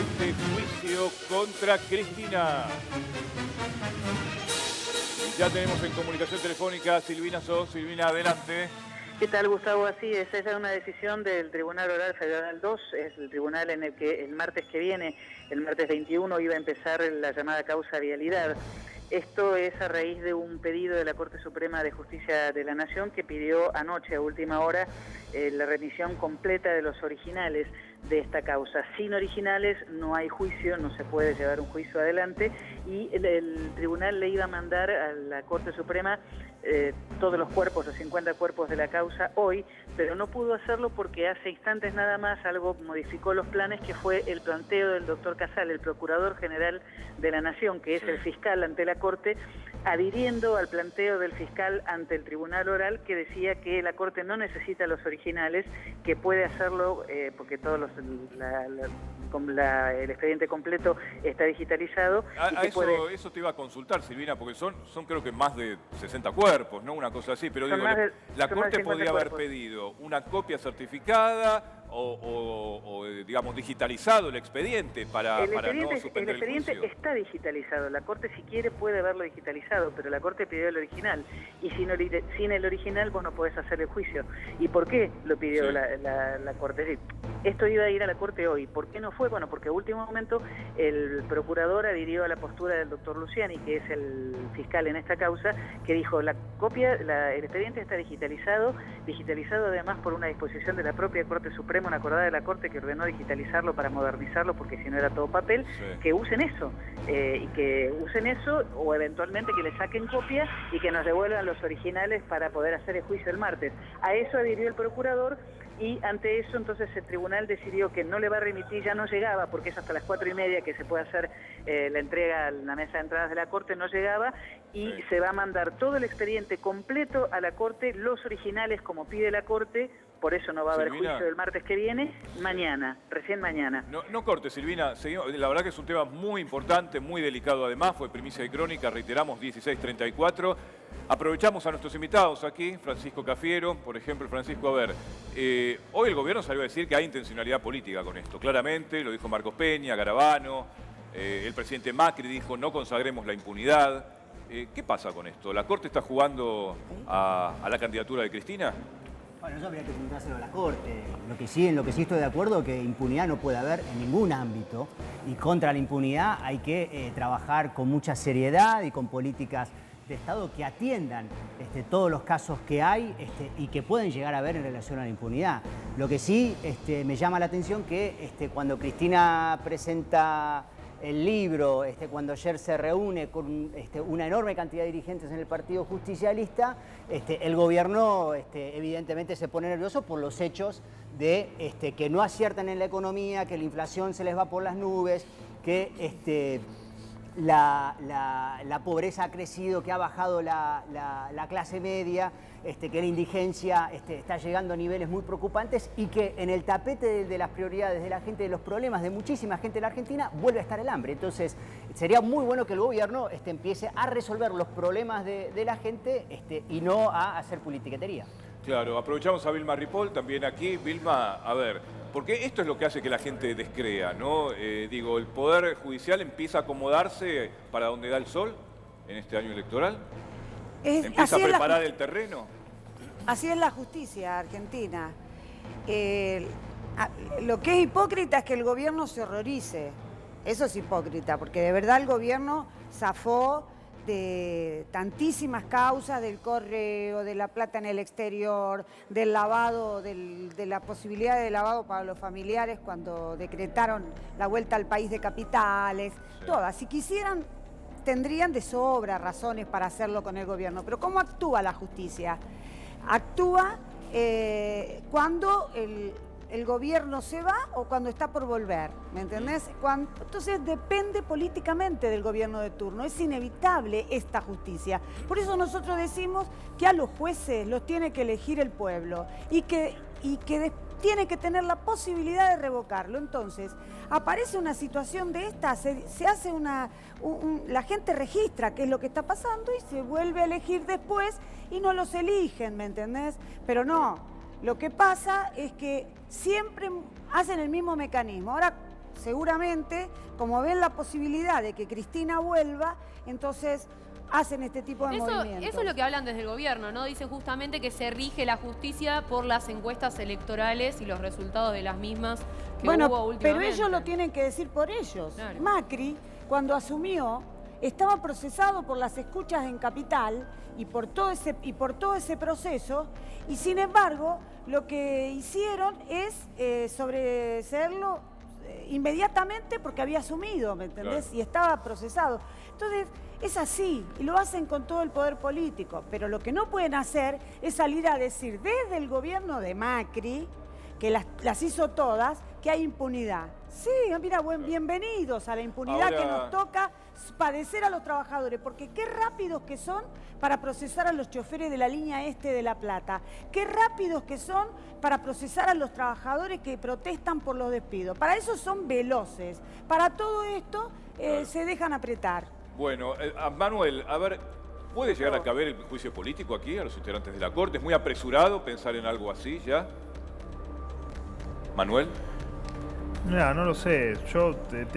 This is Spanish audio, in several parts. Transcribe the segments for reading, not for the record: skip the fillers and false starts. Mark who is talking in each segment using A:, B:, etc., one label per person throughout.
A: inminente juicio contra Cristina. Ya tenemos en comunicación telefónica a Silvina Sos. Silvina, adelante.
B: ¿Qué tal, Gustavo? Así es, esa es una decisión del Tribunal Oral Federal 2, es el tribunal en el que el martes que viene, el martes 21, iba a empezar la llamada causa vialidad. Esto es a raíz de un pedido de la Corte Suprema de Justicia de la Nación que pidió anoche a última hora la remisión completa de los originales de esta causa. Sin originales no hay juicio, no se puede llevar un juicio adelante, y el tribunal le iba a mandar a la Corte Suprema todos los cuerpos, los 50 cuerpos de la causa hoy, pero no pudo hacerlo porque hace instantes nada más algo modificó los planes, que fue el planteo del doctor Casal, el Procurador General de la Nación, que es el fiscal ante la Corte, adhiriendo al planteo del fiscal ante el Tribunal Oral, que decía que la Corte no necesita los originales, que puede hacerlo porque todos el expediente completo está digitalizado.
A: Eso te iba a consultar, Silvina, porque son creo que más de 60 cuerpos, ¿no? Una cosa así, pero digo, la Corte podría haber pedido una copia certificada o digamos, digitalizado el expediente para no suspender el juicio. El expediente
B: está digitalizado, la Corte si quiere puede haberlo digitalizado, pero la Corte pidió el original, y sin el original vos no podés hacer el juicio. ¿Y por qué lo pidió la Corte? Esto iba a ir a la Corte hoy. ¿Por qué no fue? Bueno, porque a último momento el procurador adhirió a la postura del doctor Luciani, que es el fiscal en esta causa, que dijo el expediente está digitalizado además por una disposición de la propia Corte Suprema, una acordada de la Corte que ordenó digitalizarlo para modernizarlo, porque si no era todo papel, que usen eso, o eventualmente que le saquen copia y que nos devuelvan los originales para poder hacer el juicio el martes. A eso adhirió el procurador, y ante eso entonces el tribunal decidió que no le va a remitir, ya no llegaba, porque es hasta las 4:30 que se puede hacer la entrega a la mesa de entradas de la Corte, no llegaba, y se va a mandar todo el expediente completo a la Corte, los originales como pide la Corte. Por eso no va a haber juicio el martes que viene, mañana, recién mañana.
A: No corte, Silvina, seguimos. La verdad que es un tema muy importante, muy delicado además, fue primicia de crónica, reiteramos, 16:34. Aprovechamos a nuestros invitados aquí, Francisco Cafiero, por ejemplo. Francisco, a ver, hoy el gobierno salió a decir que hay intencionalidad política con esto, claramente, lo dijo Marcos Peña, Garabano, el presidente Macri dijo no consagremos la impunidad. ¿Qué pasa con esto? ¿La Corte está jugando a la candidatura de Cristina?
C: Bueno, eso habría que preguntárselo a la Corte. En lo que sí estoy de acuerdo, que impunidad no puede haber en ningún ámbito, y contra la impunidad hay que trabajar con mucha seriedad y con políticas de Estado que atiendan todos los casos que hay y que pueden llegar a haber en relación a la impunidad. Lo que sí me llama la atención que cuando Cristina presenta el libro, cuando ayer se reúne con una enorme cantidad de dirigentes en el Partido Justicialista, el gobierno evidentemente se pone nervioso por los hechos de que no aciertan en la economía, que la inflación se les va por las nubes, que la pobreza ha crecido, que ha bajado la clase media, que la indigencia está llegando a niveles muy preocupantes, y que en el tapete de las prioridades de la gente, de los problemas de muchísima gente en la Argentina, vuelve a estar el hambre. Entonces, sería muy bueno que el gobierno empiece a resolver los problemas de la gente y no a hacer politiquetería.
A: Claro, aprovechamos a Vilma Ripoll también aquí. Vilma, a ver, porque esto es lo que hace que la gente descrea, ¿no? Digo, el Poder Judicial empieza a acomodarse para donde da el sol en este año electoral. Empieza a preparar el terreno.
D: Así es la justicia argentina. Lo que es hipócrita es que el gobierno se horrorice. Eso es hipócrita, porque de verdad el gobierno zafó de tantísimas causas, del correo, de la plata en el exterior, del lavado, de la posibilidad de lavado para los familiares cuando decretaron la vuelta al país de capitales, todas. Si quisieran, tendrían de sobra razones para hacerlo con el gobierno. Pero ¿cómo actúa la justicia? Actúa cuando el gobierno se va o cuando está por volver, ¿me entendés? Entonces depende políticamente del gobierno de turno, es inevitable esta justicia. Por eso nosotros decimos que a los jueces los tiene que elegir el pueblo y que tiene que tener la posibilidad de revocarlo. Entonces, aparece una situación de esta, se hace la gente registra qué es lo que está pasando y se vuelve a elegir después y no los eligen, ¿me entendés? Pero no, lo que pasa es que siempre hacen el mismo mecanismo. Ahora, seguramente, como ven la posibilidad de que Cristina vuelva, entonces hacen este tipo de movimientos.
E: Eso es lo que hablan desde el gobierno, ¿no? Dicen justamente que se rige la justicia por las encuestas electorales y los resultados de las mismas que hubo últimamente.
D: Pero ellos lo tienen que decir por ellos. Claro. Macri, cuando asumió, estaba procesado por las escuchas en Capital y por todo ese proceso, y sin embargo, lo que hicieron es sobreseerlo inmediatamente porque había asumido, ¿me entendés? Claro. Y estaba procesado. Entonces, es así, y lo hacen con todo el poder político, pero lo que no pueden hacer es salir a decir desde el gobierno de Macri, que las hizo todas, que hay impunidad. Sí, mira, bienvenidos a la impunidad que nos toca padecer a los trabajadores, porque qué rápidos que son para procesar a los choferes de la línea este de La Plata, qué rápidos que son para procesar a los trabajadores que protestan por los despidos. Para eso son veloces, para todo esto se dejan apretar.
A: Bueno, Manuel, a ver, ¿puede llegar a caber el juicio político aquí a los integrantes de la Corte? ¿Es muy apresurado pensar en algo así ya? ¿Manuel?
F: Mira, no lo sé. Yo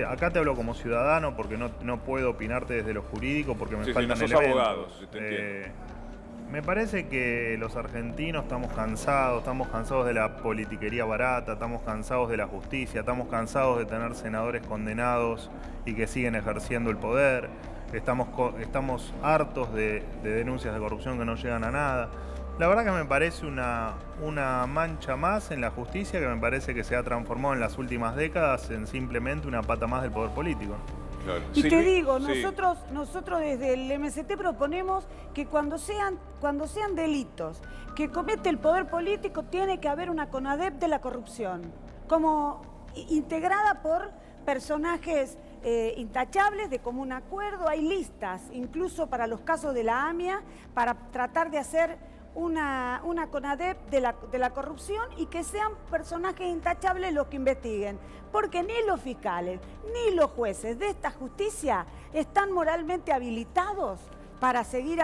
F: acá te hablo como ciudadano porque no puedo opinarte desde lo jurídico porque me faltan elementos.
A: Abogados, te entiendo.
F: Me parece que los argentinos estamos cansados de la politiquería barata, estamos cansados de la justicia, estamos cansados de tener senadores condenados y que siguen ejerciendo el poder. Estamos hartos de denuncias de corrupción que no llegan a nada. La verdad que me parece una mancha más en la justicia que me parece que se ha transformado en las últimas décadas en simplemente una pata más del poder político.
A: Claro.
D: Y te digo, nosotros desde el MST proponemos que cuando sean delitos que comete el poder político, tiene que haber una CONADEP de la corrupción, como integrada por personajes intachables, de común acuerdo. Hay listas, incluso para los casos de la AMIA, para tratar de hacer una CONADEP de la corrupción y que sean personajes intachables los que investiguen. Porque ni los fiscales ni los jueces de esta justicia están moralmente habilitados para seguir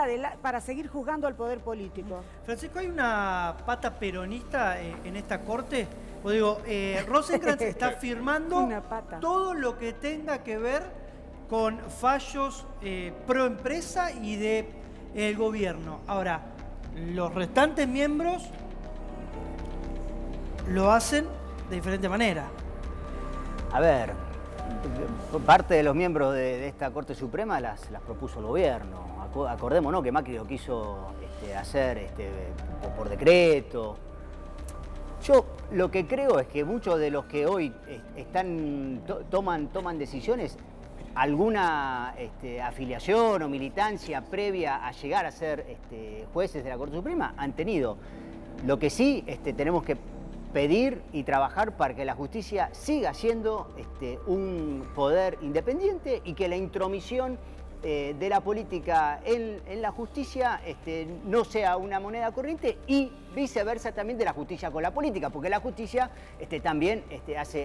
D: juzgando al poder político.
G: Francisco, ¿hay una pata peronista en esta corte? O digo, Rosenkrantz está firmando todo lo que tenga que ver con fallos pro empresa y del gobierno. Ahora, los restantes miembros lo hacen de diferente manera.
C: A ver, parte de los miembros de esta Corte Suprema las propuso el gobierno. Acordémonos que Macri lo quiso hacer por decreto. Yo lo que creo es que muchos de los que hoy toman decisiones, alguna afiliación o militancia previa a llegar a ser jueces de la Corte Suprema han tenido. Lo que sí tenemos que pedir y trabajar para que la justicia siga siendo un poder independiente y que la intromisión de la política en la justicia no sea una moneda corriente, y viceversa también de la justicia con la política, porque la justicia también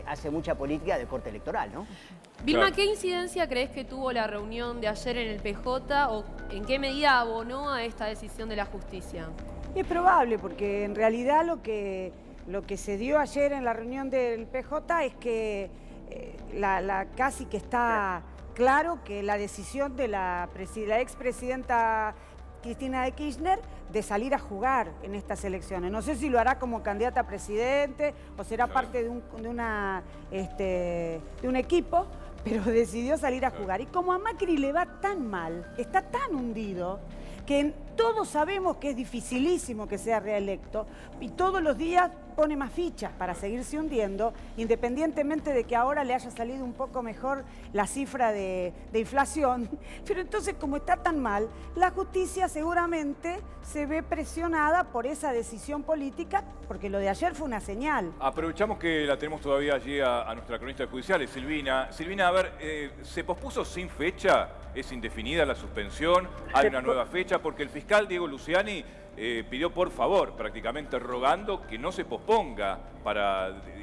C: hace mucha política de corte electoral, ¿no?
E: Vilma, ¿qué incidencia crees que tuvo la reunión de ayer en el PJ o en qué medida abonó a esta decisión de la justicia?
D: Es probable, porque en realidad lo que se dio ayer en la reunión del PJ es que casi que está claro que la decisión de la expresidenta Cristina de Kirchner de salir a jugar en estas elecciones. No sé si lo hará como candidata a presidente o será parte de un equipo, pero decidió salir a jugar. Y como a Macri le va tan mal, está tan hundido, que todos sabemos que es dificilísimo que sea reelecto y todos los días pone más fichas para seguirse hundiendo, independientemente de que ahora le haya salido un poco mejor la cifra de inflación. Pero entonces, como está tan mal, la justicia seguramente se ve presionada por esa decisión política, porque lo de ayer fue una señal.
A: Aprovechamos que la tenemos todavía allí a nuestra cronista judicial, Silvina. Silvina, a ver, ¿se pospuso sin fecha? ¿Es indefinida la suspensión? ¿Hay una nueva fecha? Porque el fiscal Diego Luciani pidió por favor, prácticamente rogando que no se posponga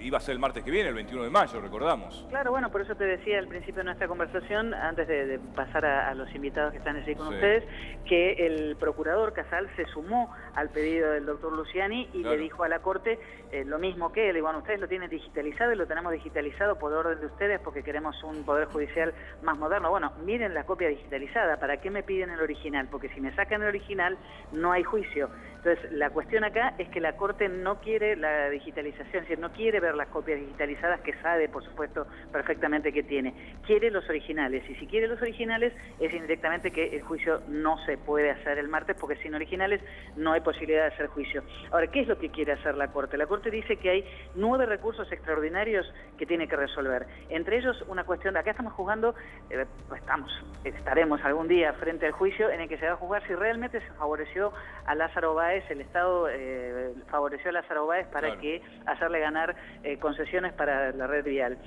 A: iba a ser el martes que viene, el 21 de mayo, recordamos.
B: Claro, bueno, por eso te decía al principio de nuestra conversación, antes de pasar a los invitados que están allí con ustedes, que el procurador Casal se sumó al pedido del doctor Luciani y le dijo a la Corte lo mismo que él. Y bueno, ustedes lo tienen digitalizado y lo tenemos digitalizado por orden de ustedes porque queremos un poder judicial más moderno. Bueno, miren la copia digitalizada, ¿para qué me piden el original? Porque si me sacan el original no hay juicio. Entonces, la cuestión acá es que la Corte no quiere la digitalización, es decir, no quiere ver las copias digitalizadas que sabe, por supuesto, perfectamente que tiene. Quiere los originales, y si quiere los originales es indirectamente que el juicio no se puede hacer el martes, porque sin originales no hay posibilidad de hacer juicio. Ahora, ¿qué es lo que quiere hacer la Corte? La Corte dice que hay 9 recursos extraordinarios que tiene que resolver. Entre ellos, una cuestión de acá estamos jugando, estaremos algún día frente al juicio en el que se va a juzgar si realmente se favoreció a Lázaro Báez, el Estado favoreció a Lázaro Báez para hacerle ganar concesiones para la red vial.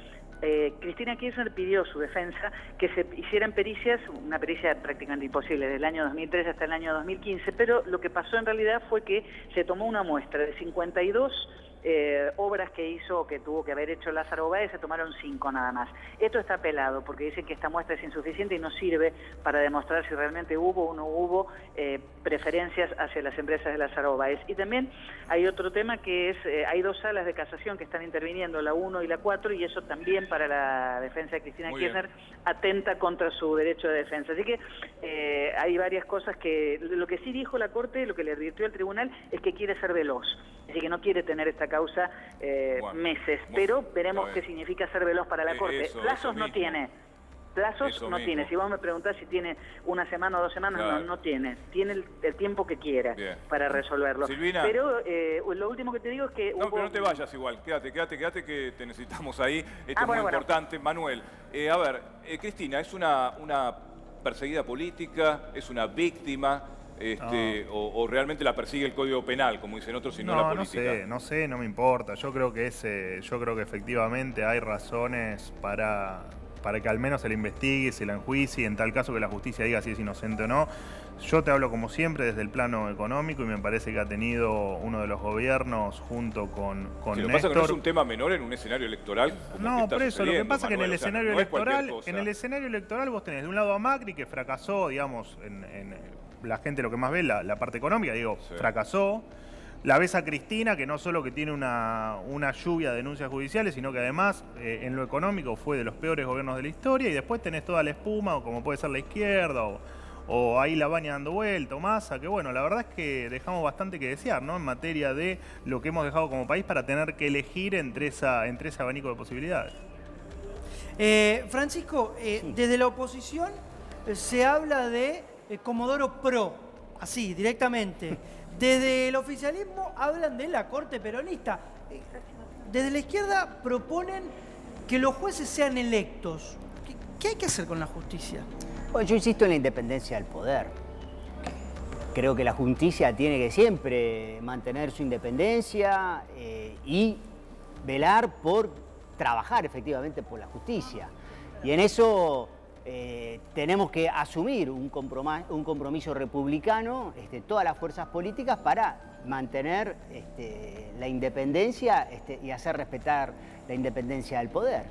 B: Cristina Kirchner pidió su defensa que se hicieran pericias, una pericia prácticamente imposible, desde el año 2003 hasta el año 2015, pero lo que pasó en realidad fue que se tomó una muestra de 52 obras que hizo, que tuvo que haber hecho Lázaro Báez, se tomaron 5 nada más. Esto está apelado porque dicen que esta muestra es insuficiente y no sirve para demostrar si realmente hubo o no hubo preferencias hacia las empresas de Lázaro Báez. Y también hay otro tema que es, hay 2 salas de casación que están interviniendo, la 1 y la 4, y eso también para la defensa de Cristina Kirchner atenta contra su derecho de defensa. Así que hay varias cosas que, lo que sí dijo la Corte, lo que le advirtió al tribunal, es que quiere ser veloz. Así que no quiere tener esta causa meses, pero veremos qué significa ser veloz para la Corte. Plazos no tiene. Plazos no tiene. Si vos me preguntás si tiene una semana o 2 semanas, no tiene. Tiene el tiempo que quiera para resolverlo.
A: Silvina,
B: pero lo último que te digo es que
A: pero no te vayas igual. Quédate que te necesitamos ahí. Esto es muy importante. Manuel, a ver, Cristina, ¿es una perseguida política? ¿Es una víctima? O realmente la persigue el Código Penal, como dicen otros, y no la política.
F: No sé, no me importa. Yo creo que efectivamente hay razones para que al menos se le investigue, se la enjuicie, en tal caso que la justicia diga si es inocente o no. Yo te hablo como siempre desde el plano económico y me parece que ha tenido uno de los gobiernos junto con Néstor.
A: Lo que pasa es que no es un tema menor en un escenario electoral.
F: No, por eso, lo que pasa es que en el escenario electoral vos tenés de un lado a Macri, que fracasó, digamos, la gente lo que más ve, la parte económica, fracasó. La ves a Cristina, que no solo que tiene una lluvia de denuncias judiciales, sino que además en lo económico fue de los peores gobiernos de la historia, y después tenés toda la espuma, o como puede ser la izquierda, o ahí la Baña dando vuelta, o Massa, que bueno, la verdad es que dejamos bastante que desear, ¿no? En materia de lo que hemos dejado como país para tener que elegir entre ese abanico de posibilidades.
G: Francisco, desde la oposición se habla de Comodoro Pro, así, directamente. Desde el oficialismo hablan de la Corte peronista. Desde la izquierda proponen que los jueces sean electos. ¿Qué hay que hacer con la justicia?
C: Bueno, yo insisto en la independencia del poder. Creo que la justicia tiene que siempre mantener su independencia y velar por trabajar efectivamente por la justicia. Y en eso tenemos que asumir un compromiso republicano, todas las fuerzas políticas, para mantener la independencia y hacer respetar la independencia del poder.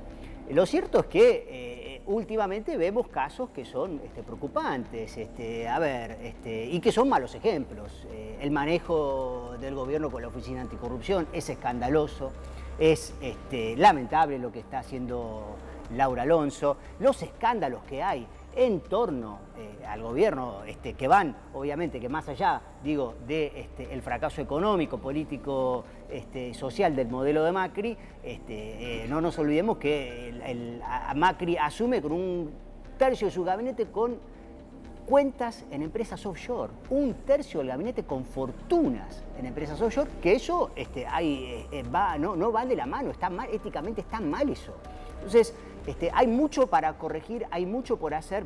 C: Lo cierto es que últimamente vemos casos que son preocupantes, y que son malos ejemplos. El manejo del gobierno con la Oficina Anticorrupción es escandaloso, es lamentable lo que está haciendo Laura Alonso, los escándalos que hay en torno al gobierno, que van, obviamente, que más allá, de el fracaso económico, político, social del modelo de Macri, no nos olvidemos que Macri asume con 1/3 de su gabinete con cuentas en empresas offshore, 1/3 del gabinete con fortunas en empresas offshore, que eso no va de la mano, está mal, éticamente está mal eso. Entonces, hay mucho para corregir, hay mucho por hacer,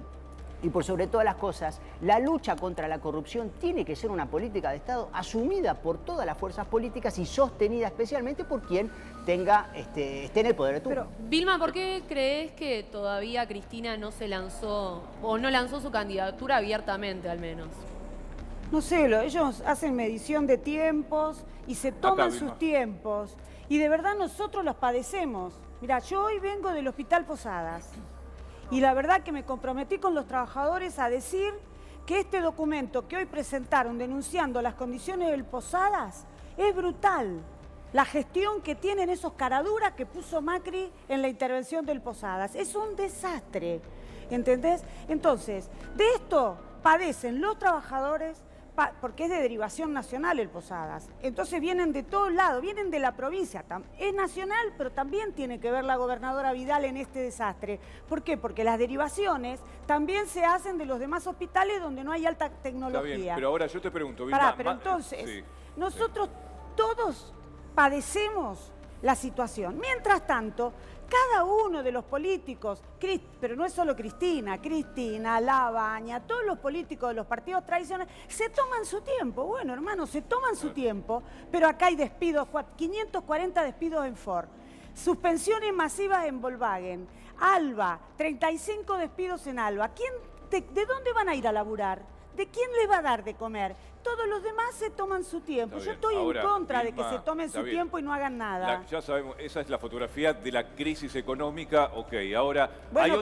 C: y por sobre todas las cosas, la lucha contra la corrupción tiene que ser una política de Estado asumida por todas las fuerzas políticas y sostenida especialmente por quien esté en el poder de turno.
E: Pero, Vilma, ¿por qué crees que todavía Cristina no se lanzó, o no lanzó su candidatura abiertamente al menos?
D: No sé, ellos hacen medición de tiempos y se toman sus tiempos. Y de verdad nosotros los padecemos. Mira, yo hoy vengo del Hospital Posadas y la verdad que me comprometí con los trabajadores a decir que este documento que hoy presentaron denunciando las condiciones del Posadas es brutal. La gestión que tienen esos caraduras que puso Macri en la intervención del Posadas es un desastre, ¿entendés? Entonces, de esto padecen los trabajadores porque es de derivación nacional el Posadas. Entonces vienen de todos lados, vienen de la provincia. Es nacional, pero también tiene que ver la gobernadora Vidal en este desastre. ¿Por qué? Porque las derivaciones también se hacen de los demás hospitales donde no hay alta tecnología.
A: Está bien, pero ahora yo te pregunto,
D: Vilma, pero entonces, nosotros todos padecemos la situación. Mientras tanto, cada uno de los políticos, pero no es solo Cristina, Labaña, todos los políticos de los partidos tradicionales, se toman su tiempo. Bueno, hermano, se toman su tiempo, pero acá hay despidos, 540 despidos en Ford, suspensiones masivas en Volkswagen, Alba, 35 despidos en Alba. ¿De dónde van a ir a laburar? ¿De quién les va a dar de comer? Todos los demás se toman su tiempo. Yo estoy en contra de que se tomen su tiempo y no hagan nada.
A: Ya sabemos, esa es la fotografía de la crisis económica. Ok, ahora bueno,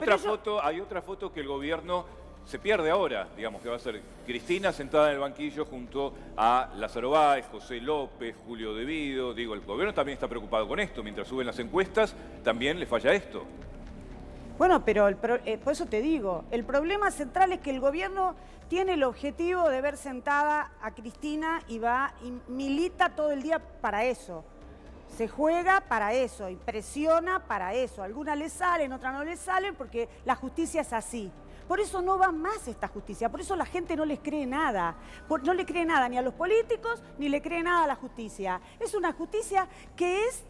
A: hay otra foto que el gobierno se pierde ahora, digamos, que va a ser Cristina sentada en el banquillo junto a Lázaro Báez, José López, Julio De Vido. Digo, el gobierno también está preocupado con esto. Mientras suben las encuestas, también le falla esto.
D: Bueno, pero por eso te digo, el problema central es que el gobierno tiene el objetivo de ver sentada a Cristina y milita todo el día para eso. Se juega para eso y presiona para eso. Algunas le salen, otras no le salen porque la justicia es así. Por eso no va más esta justicia, por eso la gente no les cree nada. No le cree nada ni a los políticos, ni le cree nada a la justicia. Es una justicia que es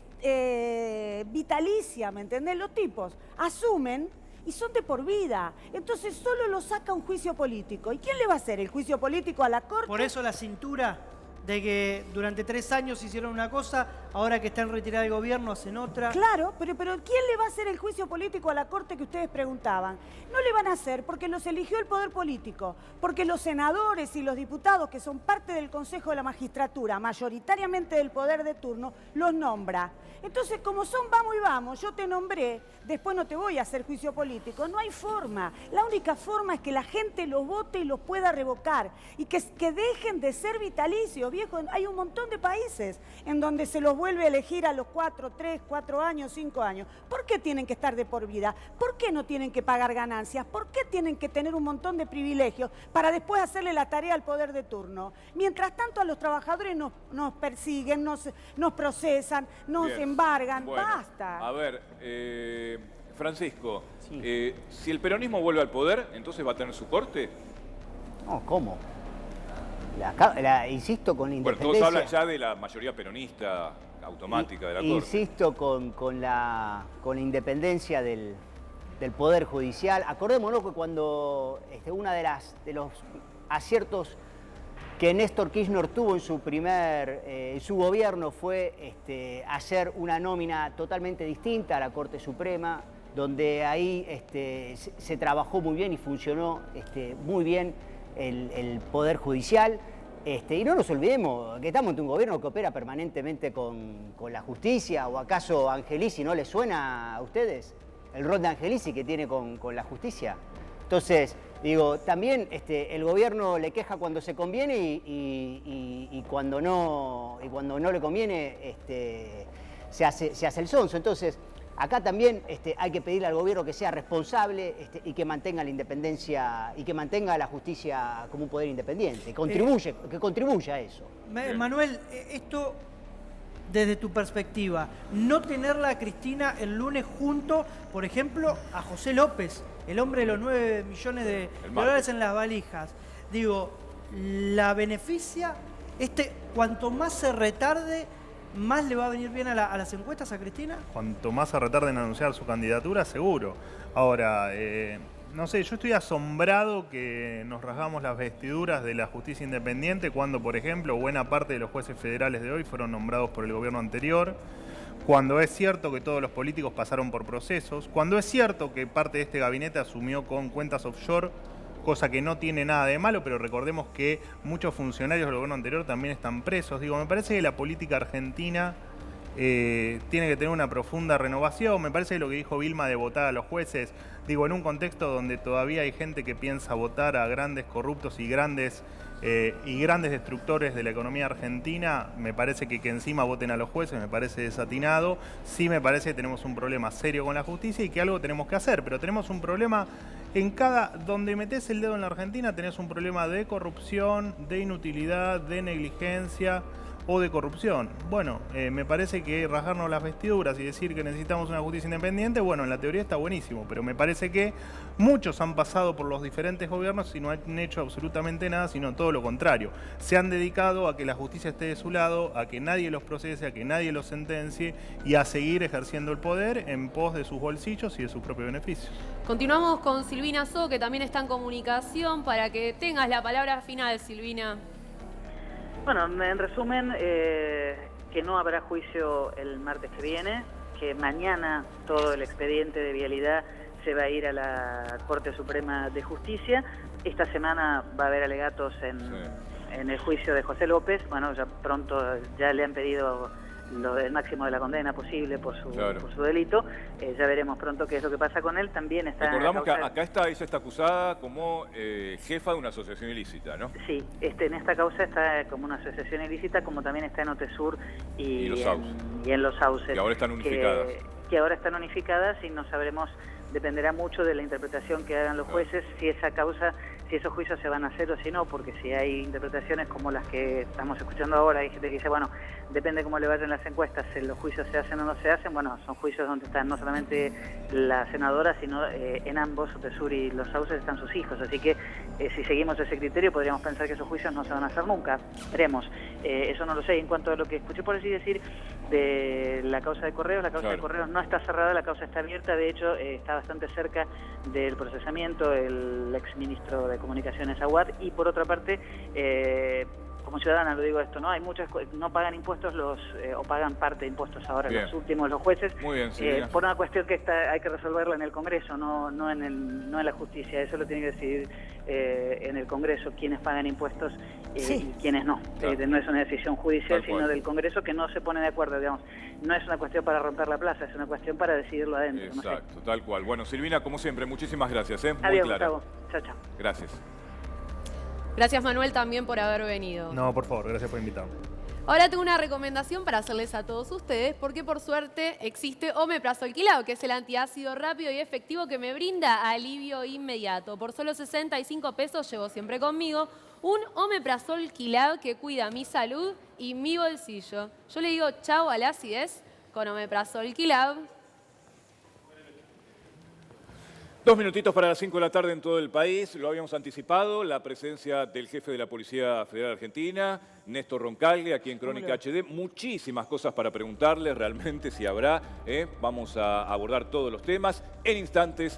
D: vitalicia, ¿me entendés? Los tipos asumen y son de por vida. Entonces solo lo saca un juicio político. ¿Y quién le va a hacer el juicio político a la Corte?
G: Por eso la cintura de que durante 3 años hicieron una cosa, ahora que están retirados del gobierno hacen otra.
D: Claro, pero ¿quién le va a hacer el juicio político a la Corte que ustedes preguntaban? No le van a hacer porque los eligió el poder político, porque los senadores y los diputados que son parte del Consejo de la Magistratura, mayoritariamente del poder de turno, los nombra. Entonces, como son vamos y vamos, yo te nombré, después no te voy a hacer juicio político. No hay forma. La única forma es que la gente los vote y los pueda revocar y que dejen de ser vitalicios. Viejo, hay un montón de países en donde se los vuelve a elegir a los 4, 3, 4 años, 5 años. ¿Por qué tienen que estar de por vida? ¿Por qué no tienen que pagar ganancias? ¿Por qué tienen que tener un montón de privilegios para después hacerle la tarea al poder de turno? Mientras tanto a los trabajadores nos persiguen, nos procesan, nos embargan. Bueno, basta.
A: A ver, Francisco, si el peronismo vuelve al poder, ¿entonces va a tener su corte?
C: No, ¿cómo? Insisto con la independencia...
A: Bueno, todos hablan ya de la mayoría peronista automática de la Corte.
C: Insisto con la independencia del Poder Judicial. Acordémonos que cuando uno de los aciertos que Néstor Kirchner tuvo en su gobierno fue hacer una nómina totalmente distinta a la Corte Suprema, donde ahí se trabajó muy bien y funcionó muy bien el Poder Judicial. Y no nos olvidemos que estamos ante un gobierno que opera permanentemente con la justicia. ¿O acaso Angelici no les suena a ustedes el rol de Angelici que tiene con la justicia? Entonces, digo, también el gobierno le queja cuando se conviene y cuando no le conviene se hace el sonso. Entonces, acá también hay que pedirle al gobierno que sea responsable y que mantenga la independencia y que mantenga la justicia como un poder independiente, que contribuya a eso.
G: Manuel, esto desde tu perspectiva, no tenerla a Cristina el lunes junto, por ejemplo, a José López, el hombre de los 9 millones de dólares en las valijas. Digo, ¿la beneficia? Cuanto más se retarde, ¿más le va a venir bien a las encuestas a Cristina?
F: Cuanto más se retarde en anunciar su candidatura, seguro. Ahora, no sé, yo estoy asombrado que nos rasgamos las vestiduras de la justicia independiente cuando, por ejemplo, buena parte de los jueces federales de hoy fueron nombrados por el gobierno anterior, cuando es cierto que todos los políticos pasaron por procesos, cuando es cierto que parte de este gabinete asumió con cuentas offshore cosa que no tiene nada de malo, pero recordemos que muchos funcionarios del gobierno anterior también están presos. Digo, me parece que la política argentina tiene que tener una profunda renovación. Me parece que lo que dijo Vilma de votar a los jueces, digo, en un contexto donde todavía hay gente que piensa votar a grandes corruptos y grandes destructores de la economía argentina, me parece que encima voten a los jueces me parece desatinado. Sí me parece que tenemos un problema serio con la justicia y que algo tenemos que hacer, pero tenemos un problema donde metés el dedo en la Argentina, tenés un problema de corrupción, de inutilidad, de negligencia o de corrupción. Bueno, me parece que rasgarnos las vestiduras y decir que necesitamos una justicia independiente, bueno, en la teoría está buenísimo, pero me parece que muchos han pasado por los diferentes gobiernos y no han hecho absolutamente nada, sino todo lo contrario. Se han dedicado a que la justicia esté de su lado, a que nadie los procese, a que nadie los sentencie y a seguir ejerciendo el poder en pos de sus bolsillos y de sus propios beneficios.
E: Continuamos con Silvina So, que también está en comunicación, para que tengas la palabra final, Silvina.
B: Bueno, en resumen, que no habrá juicio el martes que viene, que mañana todo el expediente de vialidad se va a ir a la Corte Suprema de Justicia. Esta semana va a haber alegatos en el juicio de José López. Bueno, ya pronto ya le han pedido el máximo de la condena posible por su delito. Ya veremos pronto qué es lo que pasa con él. También está...
A: Recordamos que acá ella está acusada como jefa de una asociación ilícita, ¿no?
B: Sí, en esta causa está como una asociación ilícita, como también está en Otesur y en Los Sauces.
A: Que ahora están unificadas.
B: Que ahora están unificadas y no sabremos, dependerá mucho de la interpretación que hagan los jueces, si esos juicios se van a hacer o si no, porque si hay interpretaciones como las que estamos escuchando ahora, hay gente que dice, bueno, depende cómo le vayan las encuestas, si los juicios se hacen o no se hacen. Bueno, son juicios donde están no solamente la senadora, sino en ambos, Otesur y Los Sauces, están sus hijos, así que si seguimos ese criterio podríamos pensar que esos juicios no se van a hacer nunca. Veremos, eso no lo sé. En cuanto a lo que escuché por así decir de la causa de Correos, la causa de Correos no está cerrada, la causa está abierta, de hecho está bastante cerca del procesamiento el exministro de Comunicaciones Aguad, y por otra parte, como ciudadana lo digo esto, ¿no? Hay muchas no pagan impuestos o pagan parte de impuestos ahora, los últimos, los jueces.
A: Muy bien,
B: por una cuestión que hay que resolverla en el Congreso, no en la justicia. Eso lo tiene que decidir en el Congreso, quiénes pagan impuestos y quiénes no.
A: Claro.
B: No es una decisión judicial, sino del Congreso, que no se pone de acuerdo, digamos. No es una cuestión para romper la plaza, es una cuestión para decidirlo adentro.
A: Exacto,
B: no sé.
A: tal cual. Bueno, Silvina, como siempre, muchísimas gracias. Muy
B: Adiós,
A: clara.
B: Gustavo. Chao, chao.
A: Gracias.
E: Gracias, Manuel, también por haber venido.
F: No, por favor, gracias por invitarme.
E: Ahora tengo una recomendación para hacerles a todos ustedes, porque por suerte existe Omeprazol Quilao, que es el antiácido rápido y efectivo que me brinda alivio inmediato. Por solo 65 pesos llevo siempre conmigo un Omeprazol Quilao que cuida mi salud y mi bolsillo. Yo le digo chau a la acidez con Omeprazol Quilao.
A: 2 minutitos para las 5 de la tarde en todo el país. Lo habíamos anticipado, la presencia del jefe de la Policía Federal Argentina, Néstor Roncalde, aquí en Crónica HD. Muchísimas cosas para preguntarle, realmente si habrá. Vamos a abordar todos los temas. En instantes